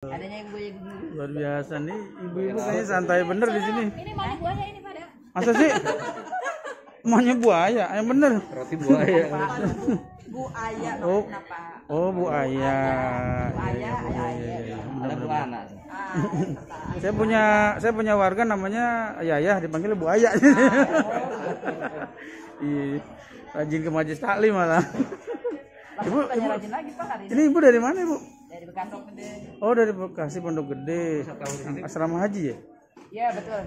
Adanya yang buaya gini. Luar biasa nih, ibu-ibu kayaknya santai bener di sini. Ini mau buaya ini pada. Masa sih? Maunya buaya, yang bener. Roti buaya. Bu Aya Oh. kenapa? Oh, Bu Aya. Aya, Ada pelana. Saya punya warga namanya Yayah, dipanggil Bu Aya. Iya. Rajin ke Majelis Taklim malah. Ibu, Rajin lagi Pak hari ini. ini ibu dari mana, Ibu? Dari Bekasi Gede. Oh, dari Bekasi Pondok Gede. Asrama haji ya? Iya, betul.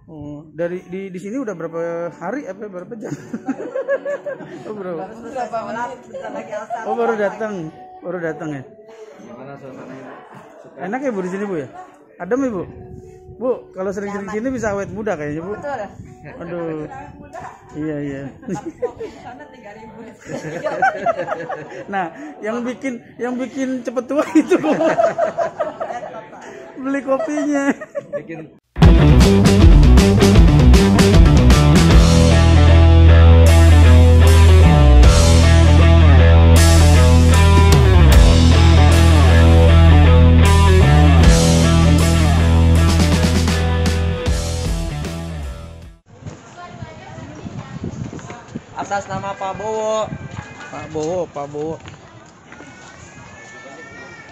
Oh, di sini udah berapa hari apa berapa jam? Oh, berapa? Berapa menit bentar lagi asal. Oh, baru datang ya. Gimana suasananya? Enak ya Bu di sini Bu ya? Adem ya Bu? Bu, kalau sering-sering sini bisa awet muda kayaknya Bu. Betul. Aduh. Iya. Sana 3.000. Nah, yang bikin cepet tua itu beli kopinya. Bikin atas nama Pak Bowo. Pak Bowo.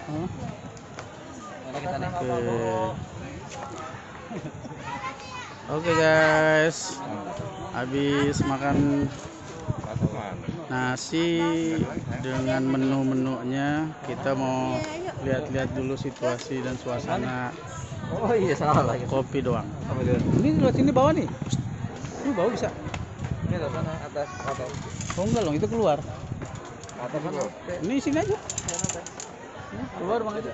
Hah? Atas nama Pak Bowo. Oke guys, habis makan nasi dengan menu-menunya, kita mau lihat-lihat dulu situasi dan suasana Oh iya salah lagi. kopi doang. Apa itu? Ini lihat sini bawah nih. Ini bawah bisa. Ini loh sana atas. Oh enggak loh, itu keluar. Atas dulu. Ini sini aja. Ini keluar Bang itu.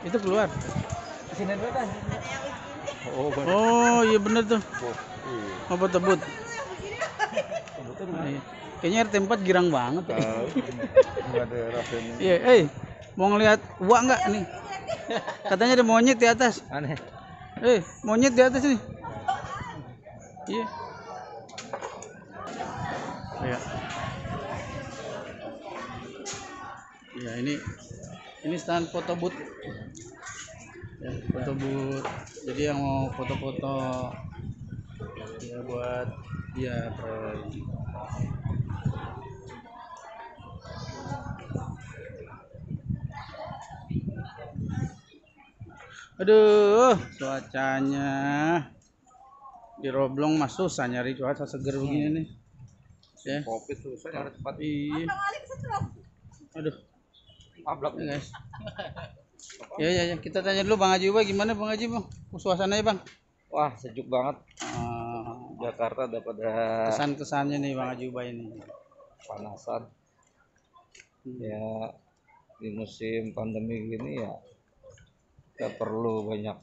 Itu keluar. Sini dulu kan. Oh iya bener tuh. Apa tebut? Iya. Kayaknya RT4 girang banget. Enggak ada rasanya. Iya, mau ngelihat uak nggak nih? Katanya ada monyet di atas. Aneh. Monyet di atas nih. Iya. Ya ini stand foto booth. Ya, foto booth. Jadi yang mau foto-foto ya buat dia Aduh, cuacanya di Roblong mah susah nyari cuaca seger begini nih. Ya. Kopi susah nyari tempat. Iya. Aduh. Ablak Ya, guys. Ya, kita tanya dulu Bang Haji Ubay, gimana Bang Haji Bang? Suasananya Bang? Wah, sejuk banget. Jakarta udah pada Kesan-kesannya nih Bang Haji Ubay ini. panasan. Ya di musim pandemi gini ya kita perlu banyak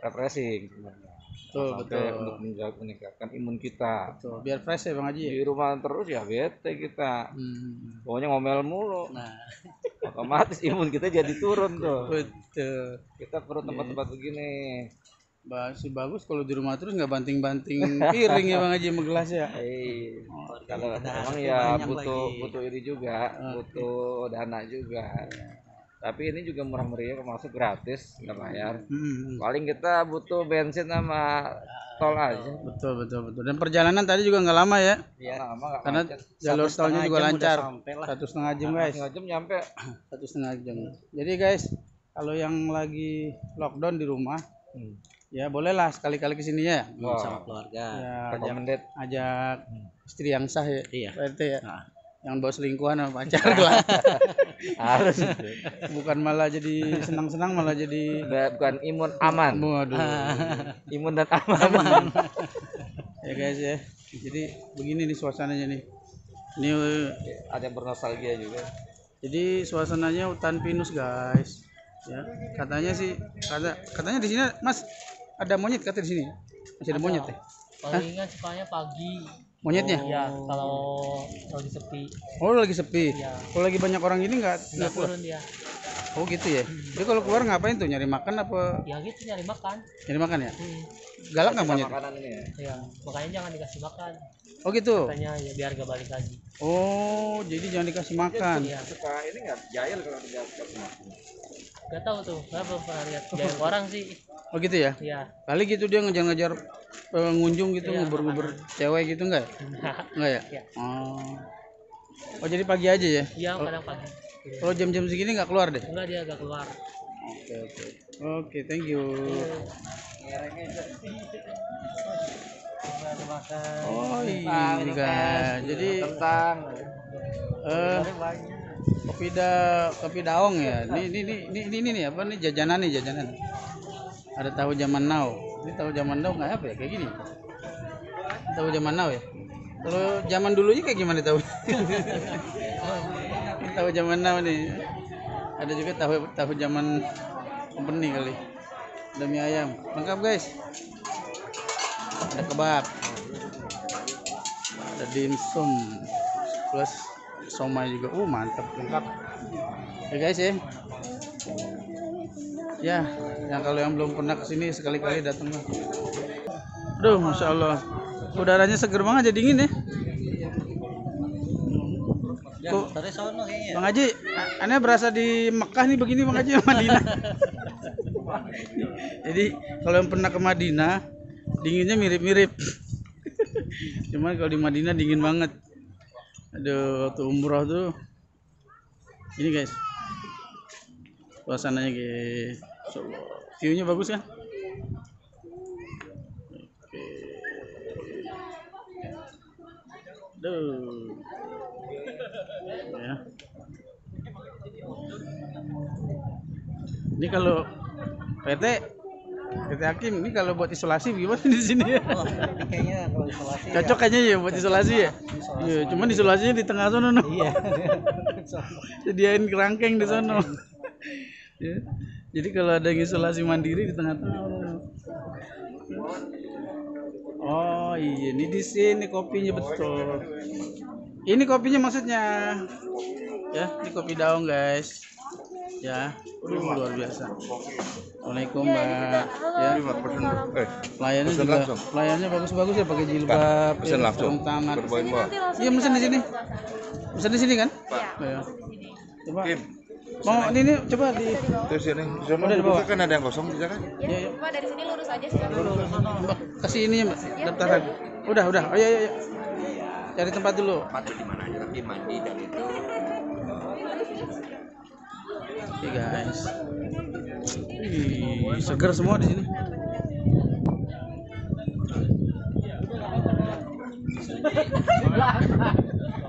refreshing sebenarnya. Betul. Untuk meningkatkan imun kita. Betul. Biar fresh ya Bang Haji. Di rumah terus ya bete kita. Pokoknya ngomel mulu. Nah, Otomatis imun kita jadi turun tuh. betul. Kita perlu tempat-tempat begini. Bagus kalau di rumah terus nggak banting-banting piring ya Bang Haji sama gelas ya. Kalau memang ya butuh ini juga, butuh dana juga. Tapi ini juga murah meriah, termasuk gratis, nggak bayar. Paling kita butuh bensin sama tol aja. Betul. Dan perjalanan tadi juga nggak lama ya. Iya, lama nggak Karena macet. jalur tolnya juga lancar. 1,5 jam guys. 1,5 jam nyampe. 1,5 jam. Jadi guys, kalau yang lagi lockdown di rumah, ya bolehlah sekali-kali kesini ya. Sama keluarga. Ya, ajak istri yang sah ya. Iya. Pak RT ya. Yang bawa selingkuhan sama pacar lah. Harus. Bukan malah jadi senang-senang, malah jadi Bukan imun aman. Waduh. Imun dan aman. Ya guys ya. Jadi begini nih suasananya nih. Ini Ada yang bernostalgia juga. jadi suasananya hutan pinus guys. Ya, katanya di sini Mas ada monyet kata di sini. Masih ada monyet ya? Palingan sukanya pagi. Monyetnya? Iya, kalau lagi sepi. Oh lagi sepi. Iya. Kalau lagi banyak orang gini nggak Nggak keluar. turun dia. Oh gitu ya. Dia kalau keluar ngapain tuh? Nyari makan apa? Ya gitu nyari makan. Nyari makan ya? Galak nggak monyet? Makanan ini ya. Ya, makanya jangan dikasih makan. Oh gitu. Katanya ya biar gak balik lagi. Oh jadi jangan dikasih makan. Iya. Suka ini nggak jahil kalau dia suka. Gak tahu tuh, saya belum pernah lihat jalan orang sih. Oh gitu ya? Iya. Kali gitu dia ngejar-ngejar pengunjung gitu, Iya, nguber-nguber cewek gitu enggak? Enggak ya? Iya. Oh. Oh jadi pagi aja ya? Iya, kadang pagi. Kalau jam-jam segini nggak keluar deh? Enggak, dia agak keluar. Oke oke. Oke, thank you. Oh iya, jadi Tentang kopi daong ya. Ini nih apa nih jajanan nih jajanan. Ada tahu zaman now. Ini tahu zaman now nggak apa ya kayak gini. Tahu zaman now ya. Kalau zaman dulunya kayak gimana tahu? Tahu zaman now nih. Ada juga tahu zaman company kali. Ada mie ayam. Lengkap guys. Ada kebab. Ada dimsum plus somai juga. Mantap lengkap. Ya guys ya. Ya, kalau yang belum pernah kesini sekali-kali datanglah. Aduh, masya Allah. Udaranya seger banget, jadi dingin ya. Kok Dari sono kayaknya. Bang Haji, aneh berasa di Mekah nih begini Bang Haji, Madinah. Jadi kalau yang pernah ke Madinah, dinginnya mirip-mirip. Cuman kalau di Madinah dingin banget. Aduh, waktu umroh tuh. Ini guys. Suasananya guys. View-nya bagus kan? Oke. Duh. Ya. Ini kalau PT Hakim ini kalau buat isolasi gimana di sini ya? Kayaknya kalau isolasi. Cocok kayaknya ya buat isolasi ya. Iya, cuman isolasinya di tengah sono. Iya. Sediain kerangkeng di sono. Ya. Jadi kalau ada yang isolasi mandiri di tengah-tengah. Oh iya, ini di sini kopinya betul. Ini kopinya maksudnya. Ya, ini kopi daun guys. Ya, luar biasa. Assalamualaikum Mbak. Ya, pelayannya juga, pelayannya bagus-bagus ya, pakai jilbab, Pesan langsung. sarung tangan. Berpoin bawah. Iya, pesan di sini. Pesan di sini kan? Iya. Coba. Mau ini coba di. Terus ini, di sana Udah dibawa. kan ada yang kosong bisa kan? Iya, iya. Pak dari sini lurus aja sih. Mbak, kasih ini ya Mbak, daftaran. Udah. Oh iya. Cari tempat dulu. Mati di mana aja tapi mandi dan itu. Oke guys. Ih, seger semua di sini.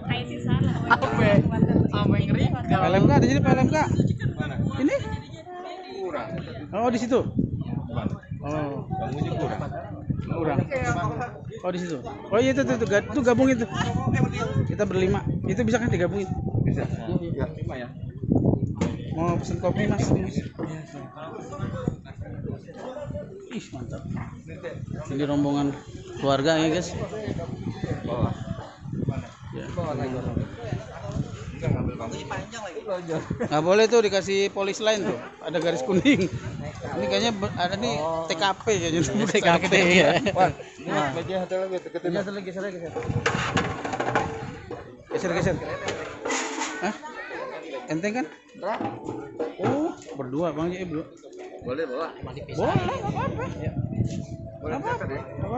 Kayak sisa lah. Apa yang ngeri? PLMK di sini PLMK. Ini? Kurang. Oh di situ. Oh Bangunnya kurang. kurang. Oh di situ. Oh iya itu gabung itu. Kita berlima. Itu bisa kan digabungin? Bisa. Ya, 5 ya. Mau pesen kopi mas? Ih mantap. Ini rombongan keluarga ya guys. Bawah. Ya. Enggak ngambil bangunnya. Nggak boleh tuh dikasih polis lain tuh. Ada garis kuning. Ini kayaknya ada nih TKP kayaknya. TKP ya. Wah, ini meja satu lagi deketin. Geser. Geser. Hah? Enteng kan? Oh, berdua Bang Ji, berdua. Boleh bawa. Boleh, apa-apa. Ya. Boleh dekat ya. Apa?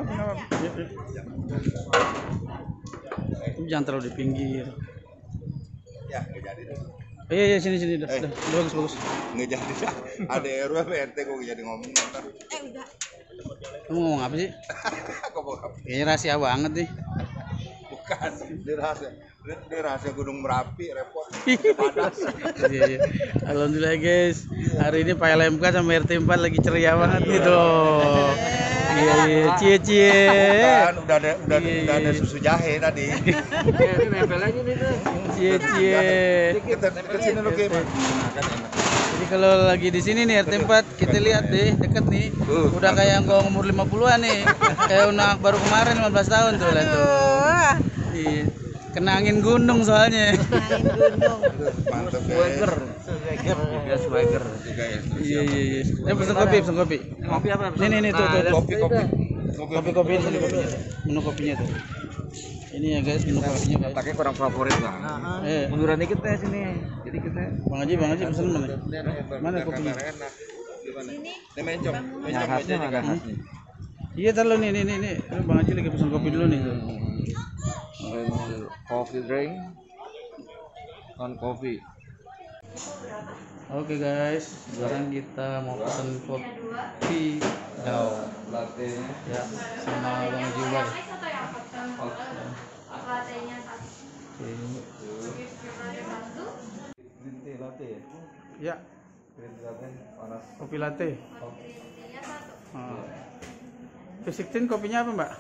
Jangan terlalu di pinggir. Ya, enggak jadi deh. Iya, sini udah bagus. Enggak jadi dah. Ada RW PRT kok jadi ngomong ntar. Kamu ngomong apa sih? Ngomong apa? Kayaknya rahasia banget nih. Bukan, ini rahasia Gunung Merapi, repot. Iya. Alhamdulillah guys. Hari ini Pak LMK sama RT 4 lagi ceria banget nih tuh. Iya, cie. Kan udah ada susu jahe tadi. Cie. Kita sini lu Kim. Jadi kalau lagi di sini nih RT 4 kita lihat deh deket nih. Udah kayak gua umur 50-an nih. Kayak anak baru kemarin 15 tahun tuh lah tuh. Iya. Kena angin gunung soalnya. Mantap guys. Juga swagger. Iya. Pesan kopi. Kopi apa? Nih tuh. Kopi. Kopi ini sini kopinya. Menu kopinya tuh. Ini ya guys, menu kopinya guys. Pakai kurang favorit bang. Munduran dikit deh sini. Jadi kita. Bang Haji pesan mana? Mana kopinya? Ini mencong. Yang khasnya mana khasnya? Iya taruh nih. Bang Haji lagi pesan kopi dulu nih. Coffee drink, non coffee. Oke guys, sekarang kita mau pesan kopi daun Latte. ya sama Bang Haji Ubay. Green tea latte ya? Ya, Green tea latte panas. kopi latte. V16 kopinya apa mbak?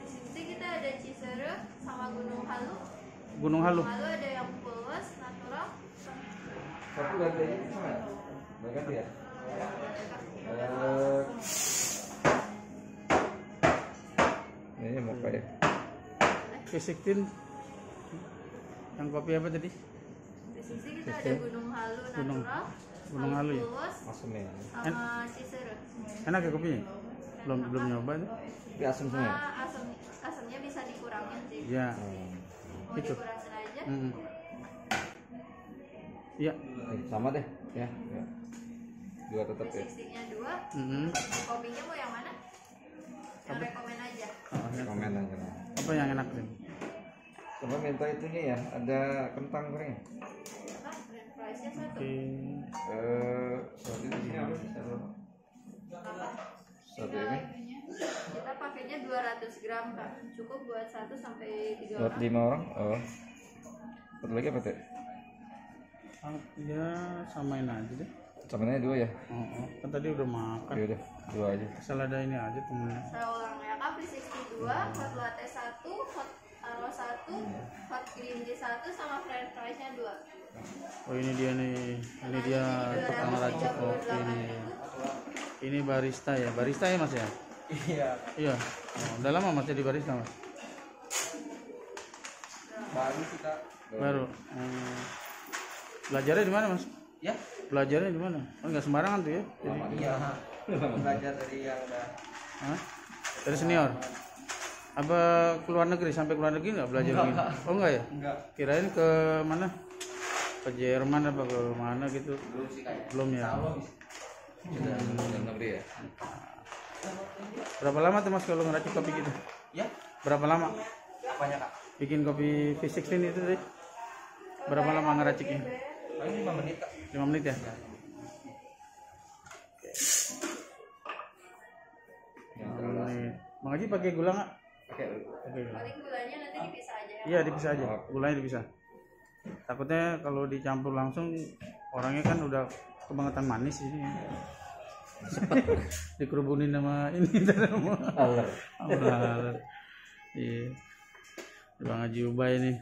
Di sini kita ada Cisere sama Gunung Halu. Gunung Halu. Halu ada yang plus natural. Satu latte ini sama ya? Ganti ya? Ini mau kayak V16 yang kopi apa tadi? Di sini kita ada Gunung Halu natural. Gunung Halu ya? Plus asam ya? sama Cisere. Enak ya kopinya? Belum nyoba tuh. Ini asam semua ya? Asamnya bisa dikurangin sih. Ya. Mau Itu. dikurangin aja. Iya. Sama deh ya. Dua tetap ya. V16-nya 2. Kopinya mau yang mana? Yang rekomen aja. Komen aja. Apa yang enak sih? Coba minta itunya ya, ada kentang goreng. Apa? French fries-nya satu. Oke. Satu di sini apa sih? Satu ini. Kita pakainya 200 gram kak, cukup buat 1 sampai 3 Buat orang. 5 orang. Oh. Satu lagi apa teh? Ya samain aja deh. Samanya 2 ya? Kan tadi udah makan. Ya udah, 2 aja. Asal ada ini aja temennya. Saya ulang ya kak, V62, hot latte 1, hot alo 1, hot green tea 1, sama french fries-nya 2. Oh ini dia nih. Ini dia tukang racik kopi nih. Ini barista ya mas ya? Iya. Oh, udah lama mas jadi barista mas? Baru kita. Baru. Belajarnya di mana mas? Ya? Belajarnya di mana? Oh nggak sembarangan tuh ya? Jadi, Iya. Belajar dari yang udah. Hah? Dari senior? Apa keluar negeri? Sampai keluar negeri nggak belajar gini? Oh enggak ya? Enggak. Kirain ke mana? Ke Jerman apa ke mana gitu? Belum sih kayak. Belum ya? Dalam negeri ya? Berapa lama tuh mas kalau ngeracik kopi gitu? Ya? Berapa lama? Apanya kak? Bikin kopi V16 itu tadi? Berapa lama ngeraciknya? Paling 5 menit kak. 5 menit ya? Yang terlalu. Bang Haji pakai gula nggak? Pakai. Pakai gula. Paling gulanya nanti dipisah aja ya. Iya dipisah aja, gulanya dipisah. Takutnya kalau dicampur langsung orangnya kan udah kebangetan manis ini. Dikerubunin sama ini sama aler. Iya. Bang Haji Ubay nih.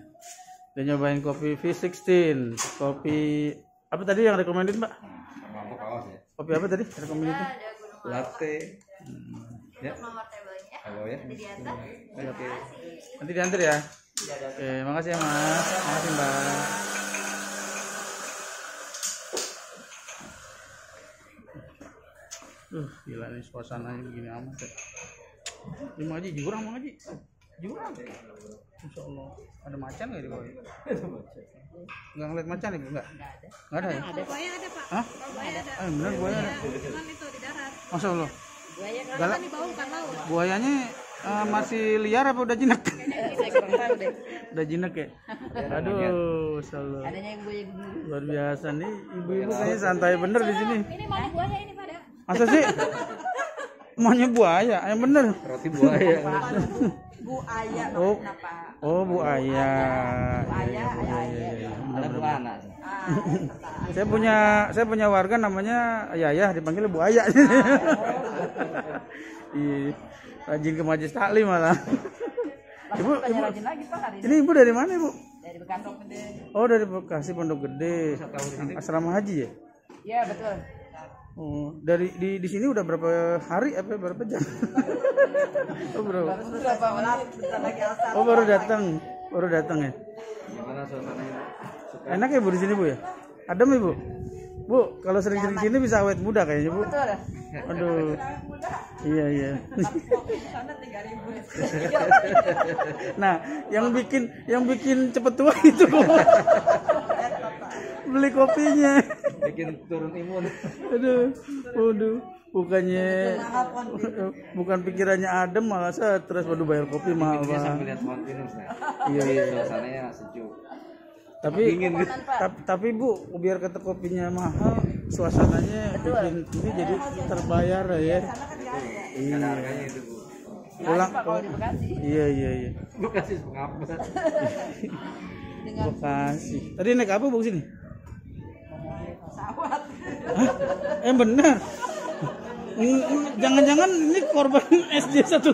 Dia nyobain kopi V16. Kopi apa tadi yang recommended, Mbak? Mabuk awas ya. Kopi apa tadi recommended itu? Ada Gunung Halu. Latte. Ya. Untuk nomor tabelnya ya. Halo ya. Nanti diantar. Oke. Nanti diantar ya. Oke, makasih ya Mas. Makasih Mbak. Gila nih suasananya begini amat ya. Ini Bang Haji jurang Bang Haji. Jurang. Insya Allah. Ada macan nggak di bawah? Nggak ngeliat macan ya? Nggak ada. Nggak ada ya? Buaya ada pak. Hah? Buaya ada. Bener buaya ada. Cuman itu di darat. Masya Allah. Buaya Galak. di bawah bukan laut. Buayanya masih liar apa udah jinak? Saya kurang tahu deh. Udah jinak ya? Aduh, salah. Adanya yang buaya dulu. Luar biasa nih, ibu-ibu kayaknya santai bener di sini. Ini mau buaya ini pada. Masa sih? Maunya buaya, yang bener. Roti buaya. Bu Aya Oh, kenapa? oh Bu Aya. Aya. Ada buana. Saya punya warga namanya Ayah, dipanggil Bu Aya. Iya, rajin ke majelis taklim malah. Ibu, Rajin lagi Pak hari ini ibu dari mana ibu? dari Bekasi Gede. Oh dari Bekasi Pondok Gede. Asrama haji ya? Iya betul. Oh, dari di sini udah berapa hari apa berapa jam? Oh, berapa? Berapa menit? Bentar lagi asal. Oh, baru datang ya. Gimana suasananya? Enak ya Bu di sini Bu ya? Adem ya Bu? Bu, kalau sering-sering sini bisa awet muda kayaknya Bu. Betul. Aduh. Iya iya. Nah, yang bikin cepet tua itu Bu. Beli kopinya. Bikin turun imun. Aduh, waduh. Bukan pikirannya adem malah stres, waduh bayar kopi mahal Bikinnya banget. sambil lihat pohon pinus nah. Iya iya. Suasananya sejuk. Tapi Bu, biar kata kopinya mahal, suasananya bikin ini jadi terbayar ya. Iya. Ada harganya itu Bu. Pulang Iya. Bekasi pengabat. Bekasi. Tadi naik apa Bu sini? Pesawat. Benar. Jangan-jangan ini korban SD 18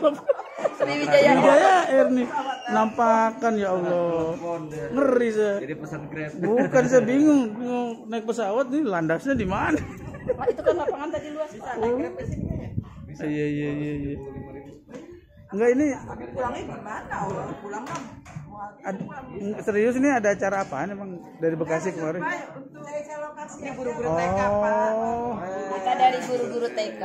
Sriwijaya Air nih. Nampakan ya Allah. Ngeri saya. Jadi pesan Grab. Bukan, saya bingung mau naik pesawat nih landasnya di mana? Pak, itu kan lapangan tadi luas, bisa naik Grab ke sini. Iya. Enggak ini Pulangnya gimana? Pulang kan? serius ini ada acara apaan emang dari Bekasi kemarin? Untuk lokasi guru-guru TK Pak. Kita dari guru-guru TK.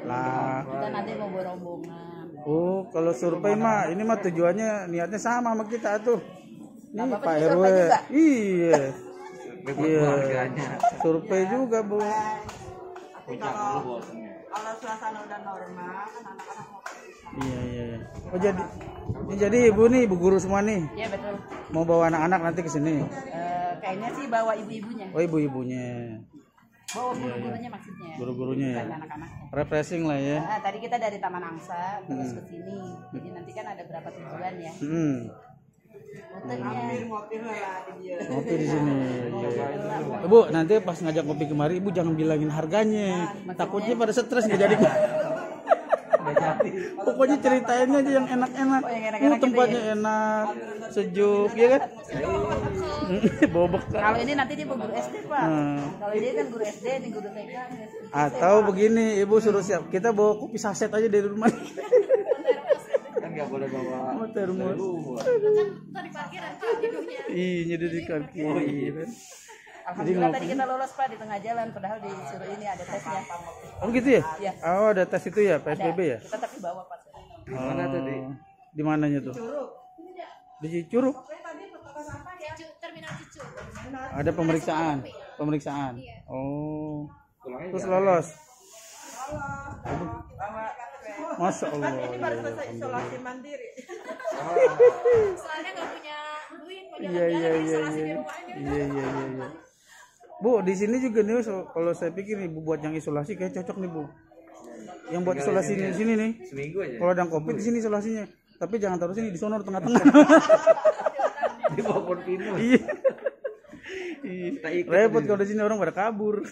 Lah. Kita nanti mau rombongan. Oh, kalau survei mah ini mah tujuannya niatnya sama sama kita tuh. Nih Bapak Pak juga RW. survei juga? Iya. Keluarganya. Survei juga, Bu. Tapi kalau suasana udah normal kan anak-anak mau Iya. Oh jadi ibu nih, ibu guru semua nih. Iya betul. Mau bawa anak-anak nanti ke sini. Kayaknya sih bawa ibu-ibunya. Oh, ibu-ibunya. Bawa guru-gurunya maksudnya. Guru-gurunya ya. Bukan anak-anaknya. Refreshing lah ya. Nah, tadi kita dari Taman Angsa terus ke sini. Jadi nanti kan ada berapa tujuan ya. Rutenya. ngopi lah di dia. Ngopi di sini. Iya. Bu, nanti pas ngajak kopi kemari ibu jangan bilangin harganya. Takutnya pada stres nggak jadi. Pokoknya ceritainnya aja yang enak-enak. Tempatnya enak, sejuk, ya kan? Bawa bekal. Kalau ini nanti dia guru SD Pak. Kalau dia kan guru SD, ini guru TK. Atau begini, ibu suruh siap. Kita bawa kopi saset aja dari rumah. Kan nggak boleh bawa termos. Tadi parkiran Pak hidupnya. Iya, jadi di kaki. Alhamdulillah tadi kita lolos Pak di tengah jalan, padahal disuruh ini ada tesnya. Oh gitu ya? Iya. Oh ada tes itu ya, PSBB ya? Kita tapi bawa Pak. Mana tuh Di mananya tuh? Di Cicurug. Terminal Cicu. Ada pemeriksaan. Oh. Terus lolos. Masya Allah. Ini baru selesai isolasi mandiri. Soalnya nggak punya duit, mau Iya. Bu, di sini juga nih kalau saya pikir nih Bu buat yang isolasi kayak cocok nih Bu. Yang buat isolasi di sini nih. Seminggu aja. Kalau ada Covid di sini isolasinya. Tapi jangan taruh sini di sono tengah-tengah. Di bawah pohon pinus. Iya. Repot kalau di sini orang pada kabur.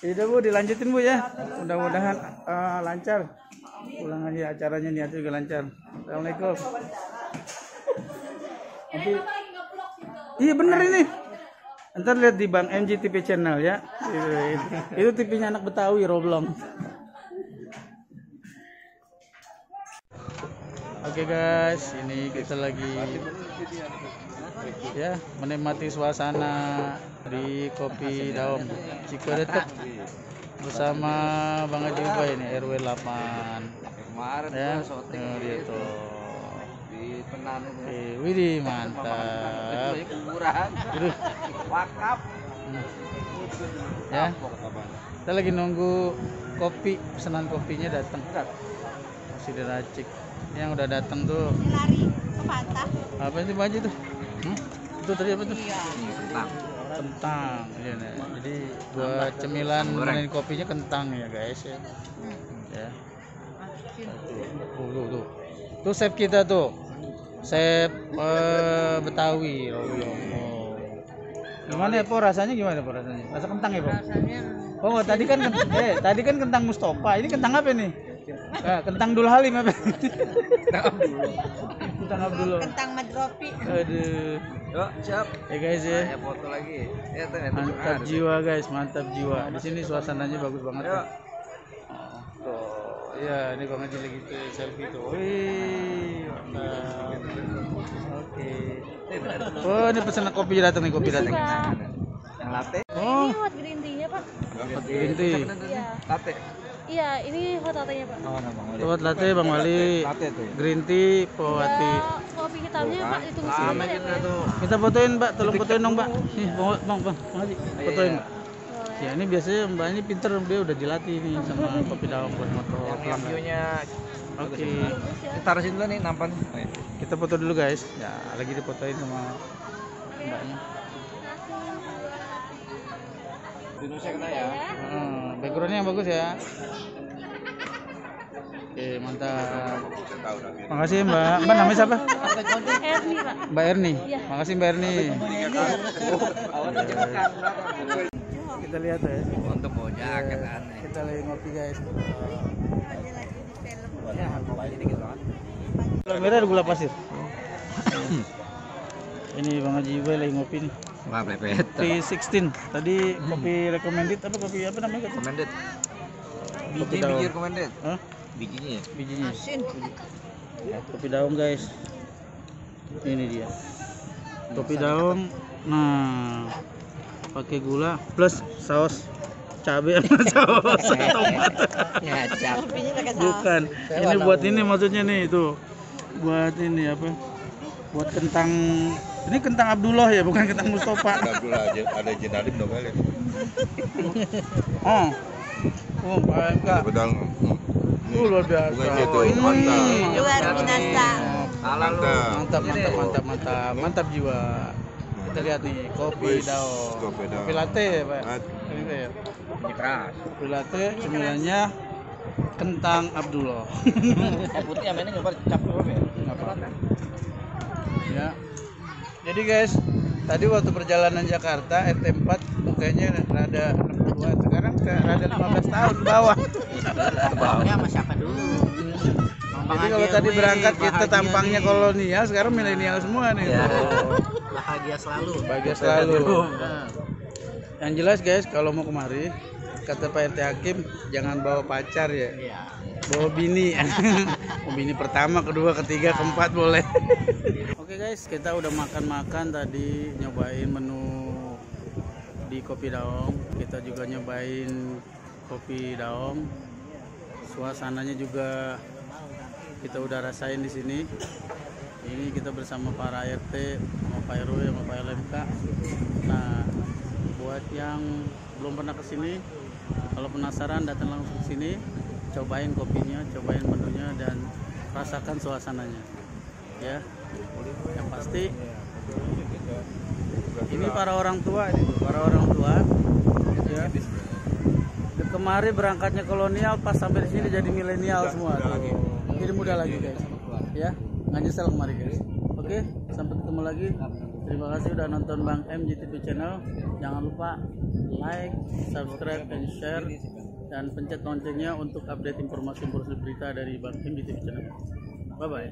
Iya Bu, dilanjutin Bu ya. Mudah-mudahan lancar. Pulang aja acaranya niatnya juga lancar. Assalamualaikum. Nanti, iya bener ini. Ntar lihat di Bang MG TV channel ya. Itu TV-nya anak Betawi Roblong. Oke guys, ini kita lagi ya menikmati suasana di Kopi Daom Cikodetek bersama Bang Haji Ubay ini RW 8. Kemarin Ya, syuting dia tuh. di Tenan itu. Widih mantap. Kuburan. Aduh. Wakaf. Ya. Kita lagi nunggu kopi, pesanan kopinya datang. Masih diracik. Yang udah datang tuh. Lari ke pantai. Apa itu Bang Haji tuh? Itu tadi apa tuh? Kentang. Kentang. Ya, nah. Jadi buat cemilan menemuin kopinya kentang ya guys ya. Ya. Tuh. Tuh chef kita tuh. Chef Betawi. Oh. Gimana ya, Po? Rasanya gimana, Po, rasanya? Rasa kentang ya, Po? Rasanya Oh, tadi kan kentang Mustafa. Ini kentang apa nih? Kentang Dul Halim apa? Kentang Abdullah. Kentang madropi. Aduh. Yuk, siap. Ya guys ya. Ya foto lagi. Ya, tuh, Mantap jiwa guys, mantap jiwa. Di sini suasananya bagus banget. Yuk. Tuh. Tuh, Iya, ini Bang Haji lagi selfie tuh. Wih, mantap. Oke. Oh, ini pesanan kopi datang nih, kopi datang. Yang latte? Oh, Ini hot green tea-nya, Pak. hot green tea. Iya. Latte. Iya, ini hot latte-nya, Pak. Oh, nah, Bang Wali. Hot latte Bang Wali. Latte tuh. Green tea, Powati. Ya, kopi hitamnya, Pak, ditunggu sebentar ya, Pak. Kita fotoin, Mbak. Tolong fotoin dong, Mbak. Nih, Bang Haji. Fotoin, Mbak. Boleh. Ya, ini biasanya Mbak ini pinter, dia udah dilatih nih sama kopi daun buat motor. Yang view-nya Oke. taruh sini dulu nih nampan. Kita foto dulu, guys. Ya, lagi difotoin sama Mbaknya. Indonesia kena ya. Backgroundnya yang bagus ya. Oke, mantap. Makasih Mbak. Mbak namanya siapa? Erni, Pak. Mbak Erni. Iya. Makasih Mbak Erni. Kita lihat ya. Untuk bawa jaket aneh. Kita lagi ngopi guys. Ya, mobil ini gitu kan. Gula merah ada gula pasir. Ini Bang Haji juga lagi ngopi nih. Wah, pepet. Kopi 16. Tadi kopi recommended apa kopi apa namanya? Recommended. Kopi Biji daun. recommended. Hah? Bijinya ya. Bijinya. Ya, kopi daun guys. Ini dia. Kopi daun. Nah, pakai gula plus saus cabai sama saus tomat. Ngacak. Kopinya pakai saus. Bukan. Ini buat ini maksudnya nih itu. Buat ini apa? Buat kentang. Ini kentang Abdullah ya, bukan kentang Mustafa. Abdullah aja ada jenalim dong kali. Oh. Oh, enggak. Betul. Luar biasa. Bukan gitu, Ini. mantap. Luar biasa. Salah lu. Mantap jiwa. Kita lihat nih kopi daun. Kopi daun. Kopi latte ya, Pak. Latte. Ini ya. Ini keras. Kopi latte cemilannya kentang Abdullah. Putih yang ini coba cap dulu ya. Nggak apa-apa. Ya. Jadi guys, tadi waktu perjalanan Jakarta RT4 mukanya rada 62, sekarang rada 15 tahun ke bawah. Bawahnya sama siapa dulu? Jadi kalau tadi berangkat kita tampangnya kolonial, sekarang milenial semua nih. Bahagia selalu. Bahagia selalu. Yang jelas guys, kalau mau kemari, kata Pak RT Hakim, jangan bawa pacar ya. Bawa bini. Mau bini pertama, kedua, ketiga, keempat boleh. Oke guys, kita udah makan-makan tadi, nyobain menu di Kopi Daong. Kita juga nyobain kopi daong. Suasananya juga kita udah rasain di sini. Ini kita bersama para RT, sama Pak RW, sama Pak LMK. Nah, buat yang belum pernah kesini, kalau penasaran datang langsung ke sini, cobain kopinya, cobain menunya, dan rasakan suasananya. Ya, yang pasti ini para orang tua, ya. Kemarin berangkatnya kolonial, pas sampai di sini jadi milenial semua. Jadi muda lagi guys. Ya, nggak nyesel kemarin guys. Oke, sampai ketemu lagi. Terima kasih udah nonton Bang M GTV channel. Jangan lupa like, subscribe, and share, dan pencet loncengnya untuk update informasi berita dari Bang M GTV channel. Bye bye.